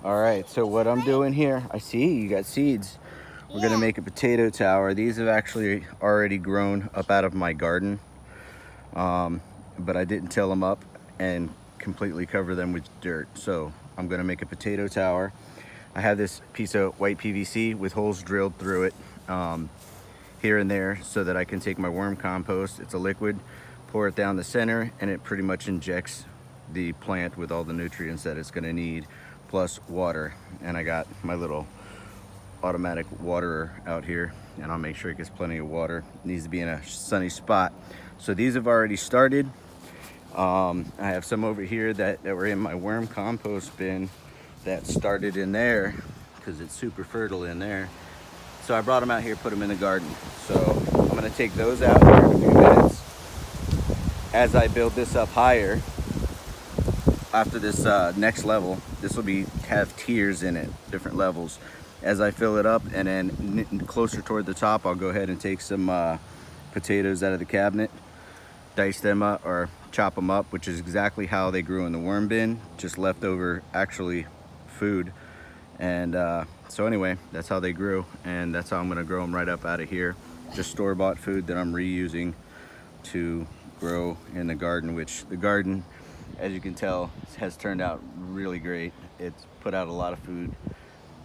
All right, so what I'm doing here, I see you got seeds. We're gonna make a potato tower. These have actually already grown up out of my garden, but I didn't till them up and completely cover them with dirt. So I'm gonna make a potato tower. I have this piece of white PVC with holes drilled through it here and there so that I can take my worm compost. It's a liquid, pour it down the center, and it pretty much injects the plant with all the nutrients that it's gonna need, plus water. And I got my little automatic waterer out here, and I'll make sure it gets plenty of water. It needs to be in a sunny spot. So these have already started. I have some over here that were in my worm compost bin that started in there because it's super fertile in there. So I brought them out here, put them in the garden. So I'm gonna take those out here in a few minutes. As I build this up higher, after this next level, this will have tiers in it, different levels. As I fill it up, and then closer toward the top, I'll go ahead and take some potatoes out of the cabinet, dice them up or chop them up, which is exactly how they grew in the worm bin, just leftover actually food. And so anyway, that's how they grew, and that's how I'm gonna grow them right up out of here. Just store-bought food that I'm reusing to grow in the garden, which the garden, as you can tell, has turned out really great. It's put out a lot of food.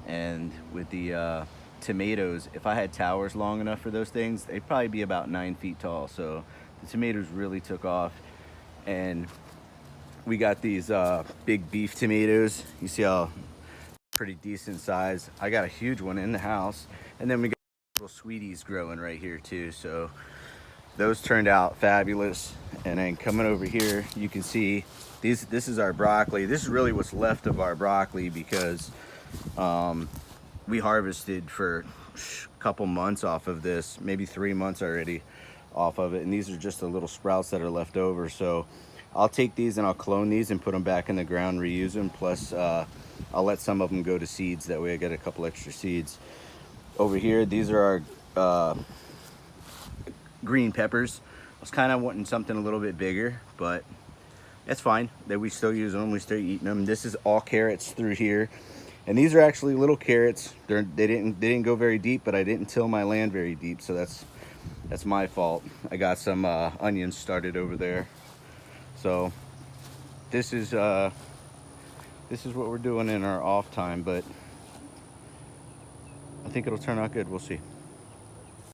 And with the tomatoes, if I had towers long enough for those things, they'd probably be about 9 feet tall. So the tomatoes really took off. And we got these big beef tomatoes. You see how pretty decent size. I got a huge one in the house. And then we got little sweeties growing right here too. So those turned out fabulous. And then coming over here, you can see this is our broccoli. This is really what's left of our broccoli, because we harvested for a couple months off of this, maybe 3 months already off of it. And these are just the little sprouts that are left over. So I'll take these and I'll clone these and put them back in the ground, reuse them. Plus I'll let some of them go to seeds. That way I get a couple extra seeds. Over here, these are our green peppers. I was kind of wanting something a little bit bigger, but that's fine. That we still use them, we still eating them. This is all carrots through here. And these are actually little carrots. They didn't go very deep, but I didn't till my land very deep, so that's my fault. I got some onions started over there. So this is what we're doing in our off time, but I think it'll turn out good. We'll see.